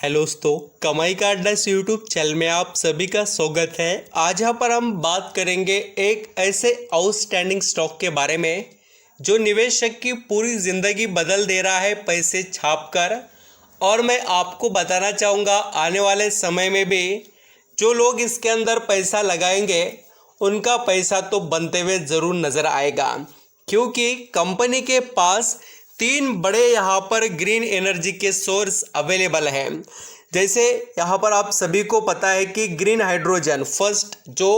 Hello दोस्तों, कमाई का अड्डा यूट्यूब चैनल में आप सभी का स्वागत है। आज यहाँ पर हम बात करेंगे एक ऐसे आउटस्टैंडिंग स्टॉक के बारे में जो निवेशक की पूरी ज़िंदगी बदल दे रहा है पैसे छापकर। और मैं आपको बताना चाहूँगा आने वाले समय में भी जो लोग इसके अंदर पैसा लगाएंगे उनका पैसा तो बनते हुए ज़रूर नज़र आएगा, क्योंकि कंपनी के पास तीन बड़े यहाँ पर ग्रीन एनर्जी के सोर्स अवेलेबल हैं। जैसे यहाँ पर आप सभी को पता है कि ग्रीन हाइड्रोजन फर्स्ट जो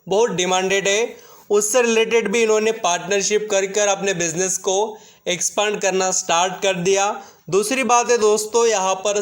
बहुत डिमांडेड है, उससे रिलेटेड भी इन्होंने पार्टनरशिप कर अपने बिजनेस को एक्सपांड करना स्टार्ट कर दिया। दूसरी बात है दोस्तों, यहाँ पर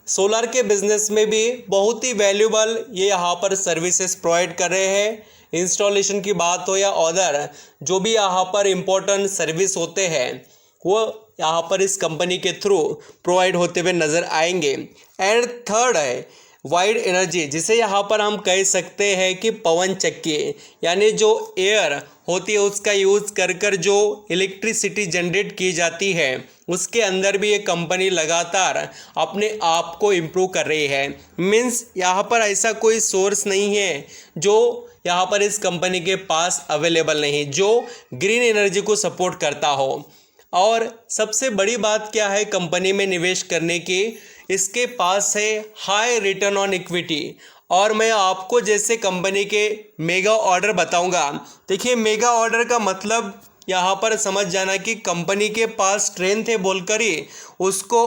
सोलार के बिजनेस में भी बहुत ही वैल्यूबल ये यहाँ पर सर्विसेज प्रोवाइड कर रहे हैं। इंस्टॉलेशन की बात हो या अदर जो भी यहाँ पर इम्पोर्टेंट सर्विस होते हैं वो यहाँ पर इस कंपनी के थ्रू प्रोवाइड होते हुए नज़र आएंगे। एंड थर्ड है वाइड एनर्जी, जिसे यहाँ पर हम कह सकते हैं कि पवन चक्की, यानी जो एयर होती है उसका यूज़ कर जो इलेक्ट्रिसिटी जनरेट की जाती है उसके अंदर भी ये कंपनी लगातार अपने आप को इम्प्रूव कर रही है। मीन्स यहाँ पर ऐसा कोई सोर्स नहीं है जो यहाँ पर इस कंपनी के पास अवेलेबल नहीं जो ग्रीन एनर्जी को सपोर्ट करता हो। और सबसे बड़ी बात क्या है कंपनी में निवेश करने की, इसके पास है हाई रिटर्न ऑन इक्विटी। और मैं आपको जैसे कंपनी के मेगा ऑर्डर बताऊंगा। देखिए, मेगा ऑर्डर का मतलब यहाँ पर समझ जाना कि कंपनी के पास स्ट्रेंथ है बोलकर ही उसको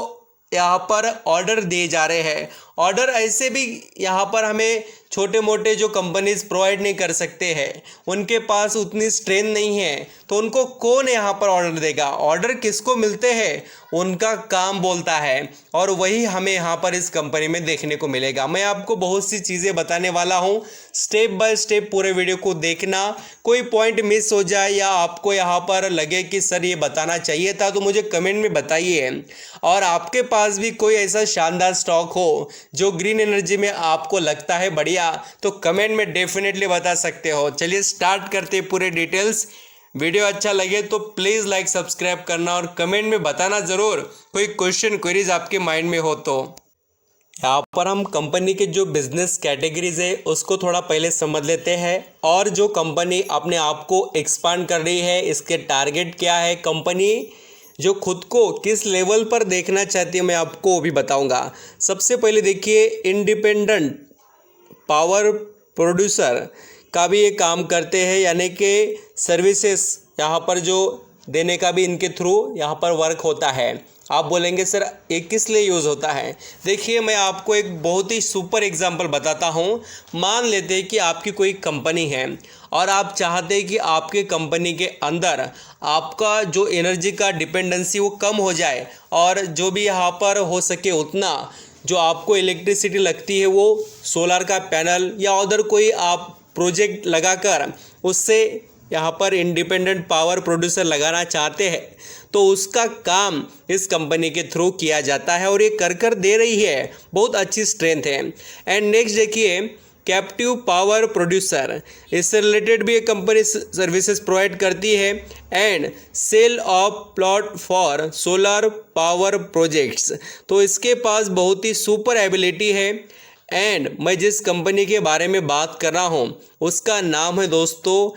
यहाँ पर ऑर्डर दिए जा रहे हैं। ऑर्डर ऐसे भी यहाँ पर हमें छोटे मोटे जो कंपनीज प्रोवाइड नहीं कर सकते हैं, उनके पास उतनी स्ट्रेंथ नहीं है, तो उनको कौन यहाँ पर ऑर्डर देगा। ऑर्डर किसको मिलते हैं, उनका काम बोलता है, और वही हमें यहाँ पर इस कंपनी में देखने को मिलेगा। मैं आपको बहुत सी चीज़ें बताने वाला हूँ, स्टेप बाय स्टेप पूरे वीडियो को देखना। कोई पॉइंट मिस हो जाए या आपको यहाँ पर लगे कि सर ये बताना चाहिए था तो मुझे कमेंट में बताइए। और आपके पास भी कोई ऐसा शानदार स्टॉक हो जो ग्रीन एनर्जी में आपको लगता है बढ़िया, तो कमेंट में डेफिनेटली बता सकते हो। चलिए स्टार्ट करते हैं पूरे डिटेल्स। वीडियो अच्छा लगे तो प्लीज़ लाइक सब्सक्राइब करना और कमेंट में बताना ज़रूर कोई क्वेश्चन क्वेरीज आपके माइंड में हो तो। यहाँ पर हम कंपनी के जो बिजनेस कैटेगरीज है उसको थोड़ा पहले समझ लेते हैं, और जो कंपनी अपने आप को एक्सपांड कर रही है इसके टारगेट क्या है, कंपनी जो खुद को किस लेवल पर देखना चाहती है मैं आपको वो भी बताऊंगा। सबसे पहले देखिए, इंडिपेंडेंट पावर प्रोड्यूसर का भी ये काम करते हैं, यानी कि सर्विसेज यहाँ पर जो देने का भी इनके थ्रू यहाँ पर वर्क होता है। आप बोलेंगे सर ये किस लिए यूज़ होता है। देखिए, मैं आपको एक बहुत ही सुपर एग्जांपल बताता हूँ। मान लेते हैं कि आपकी कोई कंपनी है और आप चाहते हैं कि आपके कंपनी के अंदर आपका जो एनर्जी का डिपेंडेंसी वो कम हो जाए, और जो भी यहाँ पर हो सके उतना जो आपको इलेक्ट्रिसिटी लगती है वो सोलर का पैनल या अदर कोई आप प्रोजेक्ट लगाकर उससे यहाँ पर इंडिपेंडेंट पावर प्रोड्यूसर लगाना चाहते हैं, तो उसका काम इस कंपनी के थ्रू किया जाता है और ये कर दे रही है। बहुत अच्छी स्ट्रेंथ है। एंड नेक्स्ट देखिए, कैप्टिव पावर प्रोड्यूसर, इससे रिलेटेड भी एक कंपनी सर्विसेज प्रोवाइड करती है। And sale of plot for solar power projects, तो इसके पास बहुत ही सुपर एबिलिटी है। एंड मैं जिस कंपनी के बारे में बात कर रहा हूँ उसका नाम है दोस्तों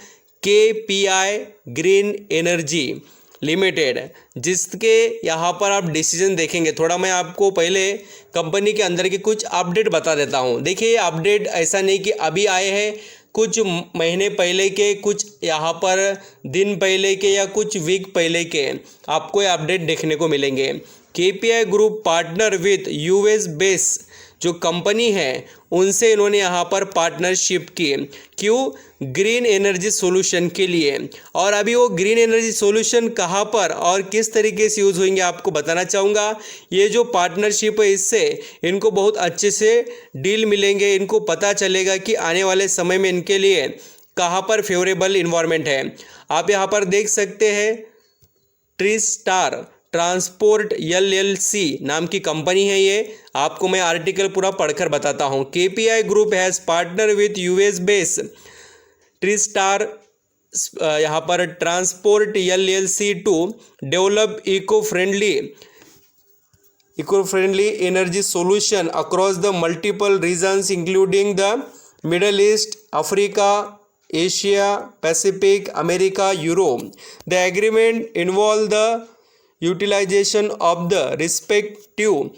KPI ग्रीन एनर्जी लिमिटेड, जिसके यहाँ पर आप डिसीजन देखेंगे। थोड़ा मैं आपको पहले कंपनी के अंदर की कुछ अपडेट बता देता हूँ। देखिए, अपडेट ऐसा नहीं कि अभी आए हैं, कुछ महीने पहले के, कुछ यहाँ पर दिन पहले के या कुछ वीक पहले के आपको ये अपडेट देखने को मिलेंगे। KPI group partner with US base जो कंपनी है उनसे इन्होंने यहाँ पर पार्टनरशिप की। क्यों? ग्रीन एनर्जी सॉल्यूशन के लिए। और अभी वो ग्रीन एनर्जी सॉल्यूशन कहाँ पर और किस तरीके से यूज़ होंगे आपको बताना चाहूँगा। ये जो पार्टनरशिप है इससे इनको बहुत अच्छे से डील मिलेंगे। इनको पता चलेगा कि आने वाले समय में इनके लिए कहाँ पर फेवरेबल इन्वायरमेंट है। आप यहाँ पर देख सकते हैं, ट्रीस्टार ट्रांसपोर्ट LLC नाम की कंपनी है ये। आपको मैं आर्टिकल पूरा पढ़कर बताता हूँ। KPI group has partner with US base Treestar यहाँ पर transport LLC to develop eco friendly eco-friendly energy solution across the multiple regions including the Middle East, Africa, Asia, Pacific, America, Europe. The agreement involved the utilization of the respective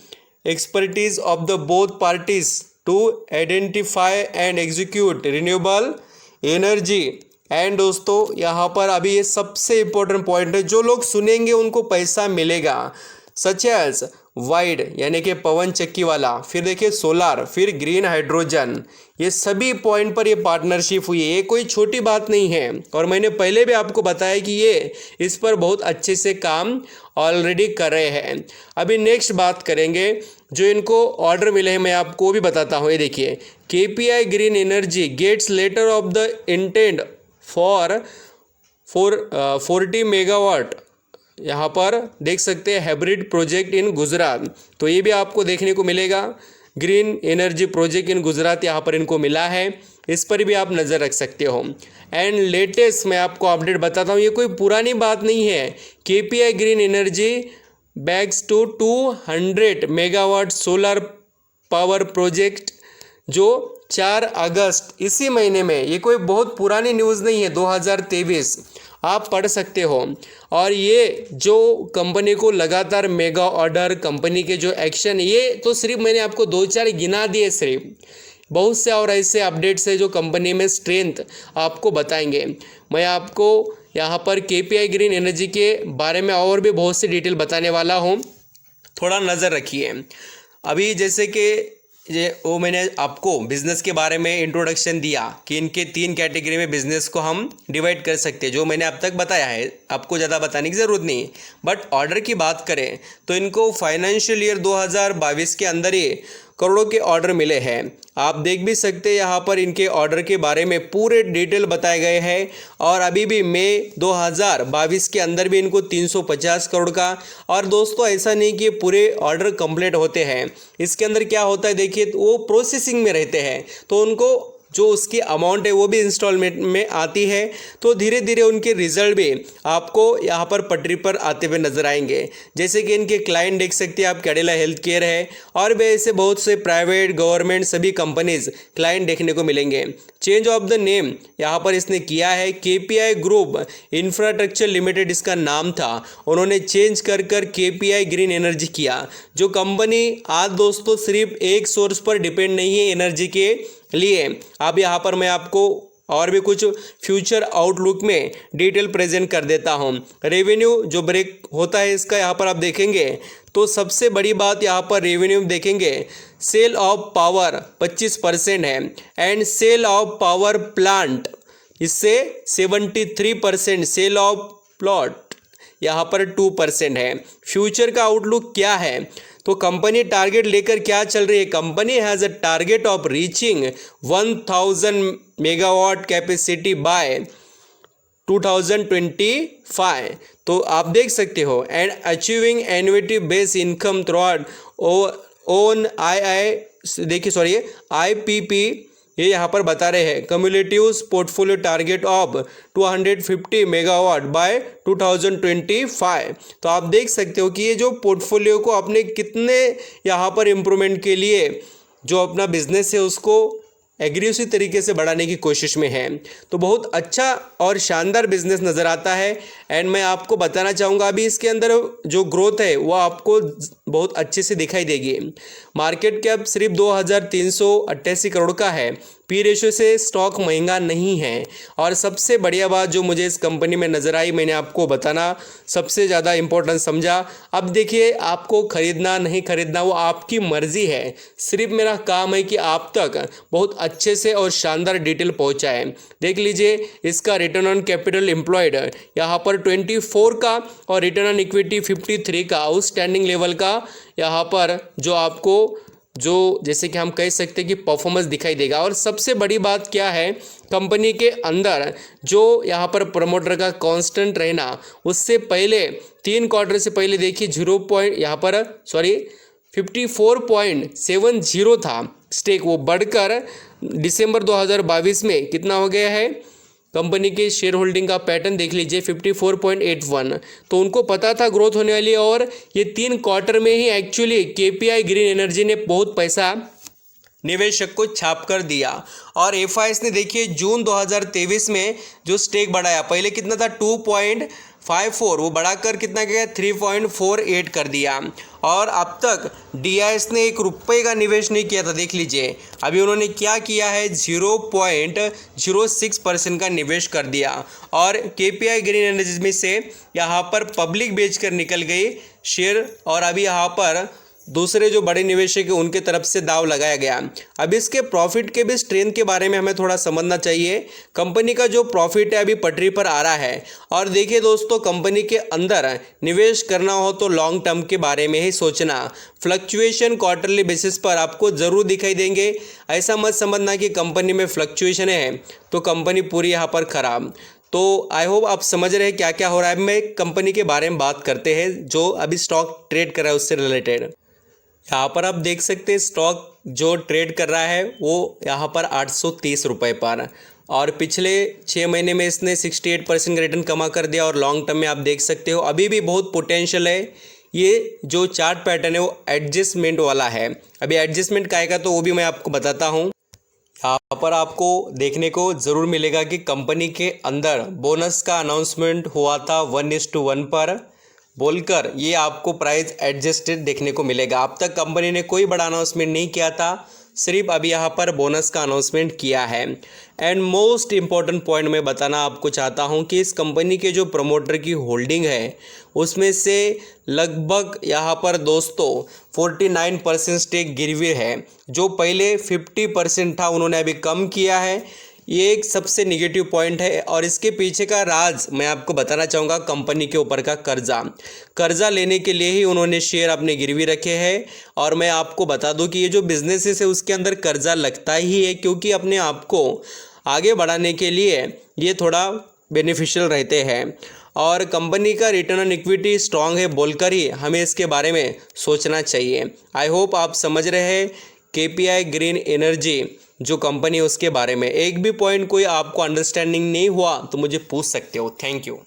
expertise of the both parties to identify and execute renewable energy. And दोस्तों यहाँ पर अभी ये सबसे important point है, जो लोग सुनेंगे उनको पैसा मिलेगा, सच एज वाइड यानी कि पवन चक्की वाला, फिर देखिए सोलार, फिर ग्रीन हाइड्रोजन, ये सभी पॉइंट पर ये पार्टनरशिप हुई है। ये कोई छोटी बात नहीं है और मैंने पहले भी आपको बताया कि ये इस पर बहुत अच्छे से काम ऑलरेडी कर रहे हैं। अभी नेक्स्ट बात करेंगे जो इनको ऑर्डर मिले हैं, मैं आपको भी बताता हूँ। ये देखिए KPI green energy gets letter of the intent for 40 megawatt, यहाँ पर देख सकते हैं हाइब्रिड प्रोजेक्ट इन गुजरात, तो ये भी आपको देखने को मिलेगा। Green energy project in Gujarat यहाँ पर इनको मिला है, इस पर भी आप नज़र रख सकते हो। एंड लेटेस्ट मैं आपको अपडेट बताता हूँ, ये कोई पुरानी बात नहीं है। KPI green energy bags to 200 megawatt solar power project जो 4 अगस्त इसी महीने में, ये कोई बहुत पुरानी न्यूज़ नहीं है, 2023 आप पढ़ सकते हो। और ये जो कंपनी को लगातार मेगा ऑर्डर, कंपनी के जो एक्शन, ये तो सिर्फ मैंने आपको 2-4 गिना दिए, सिर्फ बहुत से और ऐसे अपडेट्स है जो कंपनी में स्ट्रेंथ आपको बताएंगे। मैं आपको यहाँ पर KPI ग्रीन एनर्जी के बारे में और भी बहुत सी डिटेल बताने वाला हूँ, थोड़ा नज़र रखिए। अभी जैसे कि वो मैंने आपको बिज़नेस के बारे में इंट्रोडक्शन दिया कि इनके 3 कैटेगरी में बिज़नेस को हम डिवाइड कर सकते हैं, जो मैंने अब तक बताया है, आपको ज़्यादा बताने की ज़रूरत नहीं। बट ऑर्डर की बात करें तो इनको फाइनेंशियल ईयर 2022 के अंदर ही करोड़ों के ऑर्डर मिले हैं। आप देख भी सकते हैं यहाँ पर इनके ऑर्डर के बारे में पूरे डिटेल बताए गए हैं। और अभी भी मई 2022 के अंदर भी इनको 350 करोड़ का, और दोस्तों ऐसा नहीं कि पूरे ऑर्डर कंप्लीट होते हैं, इसके अंदर क्या होता है देखिए, वो प्रोसेसिंग में रहते हैं, तो उनको जो उसकी अमाउंट है वो भी इंस्टॉलमेंट में आती है, तो धीरे धीरे उनके रिजल्ट भी आपको यहाँ पर पटरी पर आते हुए नजर आएंगे। जैसे कि इनके क्लाइंट देख सकते हैं आप, कैडिला हेल्थ केयर है, और भी ऐसे बहुत से प्राइवेट गवर्नमेंट सभी कंपनीज क्लाइंट देखने को मिलेंगे। चेंज ऑफ द नेम यहाँ पर इसने किया है, KPI ग्रुप इंफ्रास्ट्रक्चर लिमिटेड इसका नाम था, उन्होंने चेंज कर KPI ग्रीन एनर्जी किया। जो कंपनी आज दोस्तों सिर्फ एक सोर्स पर डिपेंड नहीं है एनर्जी के लिए। अब यहाँ पर मैं आपको और भी कुछ फ्यूचर आउटलुक में डिटेल प्रेजेंट कर देता हूँ। रेवेन्यू जो ब्रेक होता है इसका यहाँ पर आप देखेंगे तो सबसे बड़ी बात यहाँ पर रेवेन्यू देखेंगे, सेल ऑफ पावर 25% है, and sale of power plant इससे 73%, सेल ऑफ प्लॉट यहाँ पर 2% है। फ्यूचर का आउटलुक क्या है, तो कंपनी टारगेट लेकर क्या चल रही है, company has a target of reaching 1000 megawatt capacity by 2025, तो आप देख सकते हो, and achieving annuity base income through own IPP ये यहाँ पर बता रहे हैं, cumulative portfolio target of 250 megawatt by 2025। तो आप देख सकते हो कि ये जो पोर्टफोलियो को आपने कितने यहाँ पर इम्प्रूवमेंट के लिए जो अपना बिजनेस है उसको एग्रेसिव तरीके से बढ़ाने की कोशिश में है, तो बहुत अच्छा और शानदार बिजनेस नज़र आता है। एंड मैं आपको बताना चाहूँगा अभी इसके अंदर जो ग्रोथ है वो आपको बहुत अच्छे से दिखाई देगी। मार्केट कैप सिर्फ 2388 करोड़ का है, पी रेशियो से स्टॉक महंगा नहीं है, और सबसे बढ़िया बात जो मुझे इस कंपनी में नज़र आई, मैंने आपको बताना सबसे ज़्यादा इम्पोर्टेंट समझा। अब देखिए आपको ख़रीदना नहीं खरीदना वो आपकी मर्ज़ी है, सिर्फ मेरा काम है कि आप तक बहुत अच्छे से और शानदार डिटेल पहुँचाएँ। देख लीजिए इसका रिटर्न ऑन कैपिटल एम्प्लॉयड यहाँ पर 24 का, और रिटर्न ऑन इक्विटी 53 का आउटस्टैंडिंग लेवल का यहाँ पर जो आपको जो जैसे कि हम कह सकते हैं कि परफॉर्मेंस दिखाई देगा। और सबसे बड़ी बात क्या है, कंपनी के अंदर जो यहाँ पर प्रमोटर का कांस्टेंट रहना, उससे पहले 3 क्वार्टर से पहले देखिए 54.70 था स्टेक, वो बढ़कर दिसंबर 2022 में कितना हो गया है कंपनी के शेयर होल्डिंग का पैटर्न देख लीजिए 54.81। तो उनको पता था ग्रोथ होने वाली है और ये 3 क्वार्टर में ही एक्चुअली केपीआई ग्रीन एनर्जी ने बहुत पैसा निवेशक को छाप कर दिया। और एफआईएस ने देखिए जून 2023 में जो स्टेक बढ़ाया, पहले कितना था 2.54, वो बढ़ाकर कितना गया 3.48 कर दिया। और अब तक डीआईएस ने ₹1 का निवेश नहीं किया था। देख लीजिए अभी उन्होंने क्या किया है 0.06% का निवेश कर दिया। और केपीआई ग्रीन एनर्जी में से यहाँ पर पब्लिक बेचकर निकल गई शेयर और अभी यहाँ पर दूसरे जो बड़े निवेशक हैं उनके तरफ से दाव लगाया गया। अब इसके प्रॉफिट के भी स्ट्रेंथ के बारे में हमें थोड़ा समझना चाहिए। कंपनी का जो प्रॉफिट है अभी पटरी पर आ रहा है। और देखिए दोस्तों, कंपनी के अंदर निवेश करना हो तो लॉन्ग टर्म के बारे में ही सोचना। फ्लक्चुएशन क्वार्टरली बेसिस पर आपको ज़रूर दिखाई देंगे। ऐसा मत समझना कि कंपनी में फ्लक्चुएशन है तो कंपनी पूरी यहाँ पर खराब। तो आई होप आप समझ रहे हैं क्या क्या हो रहा है। मैं कंपनी के बारे में बात करते हैं जो अभी स्टॉक ट्रेड कर रहा है उससे रिलेटेड। यहाँ पर आप देख सकते हैं स्टॉक जो ट्रेड कर रहा है वो यहाँ पर 830 रुपये पर, और पिछले 6 महीने में इसने 68% का रिटर्न कमा कर दिया। और लॉन्ग टर्म में आप देख सकते हो अभी भी बहुत पोटेंशियल है। ये जो चार्ट पैटर्न है वो एडजस्टमेंट वाला है। अभी एडजस्टमेंट का आएगा तो वो भी मैं आपको बताता हूँ। यहाँ पर आपको देखने को ज़रूर मिलेगा कि कंपनी के अंदर बोनस का अनाउंसमेंट हुआ था 1:1 पर बोलकर, ये आपको प्राइस एडजस्टेड देखने को मिलेगा। अब तक कंपनी ने कोई बड़ा अनाउंसमेंट नहीं किया था, सिर्फ अभी यहाँ पर बोनस का अनाउंसमेंट किया है। एंड मोस्ट इम्पॉर्टेंट पॉइंट मैं बताना आपको चाहता हूँ कि इस कंपनी के जो प्रमोटर की होल्डिंग है उसमें से लगभग यहाँ पर दोस्तों 49% स्टेक गिरवी है। जो पहले 50% था उन्होंने अभी कम किया है। ये एक सबसे निगेटिव पॉइंट है। और इसके पीछे का राज मैं आपको बताना चाहूँगा, कंपनी के ऊपर का कर्जा लेने के लिए ही उन्होंने शेयर अपने गिरवी रखे हैं। और मैं आपको बता दूं कि ये जो बिजनेसेस है उसके अंदर कर्जा लगता ही है, क्योंकि अपने आप को आगे बढ़ाने के लिए ये थोड़ा बेनिफिशियल रहते हैं। और कंपनी का रिटर्न ऑन इक्विटी स्ट्रांग है बोलकर ही हमें इसके बारे में सोचना चाहिए। आई होप आप समझ रहे हैं केपीआई ग्रीन एनर्जी जो कंपनी है उसके बारे में। एक भी पॉइंट कोई आपको अंडरस्टैंडिंग नहीं हुआ तो मुझे पूछ सकते हो। Thank you.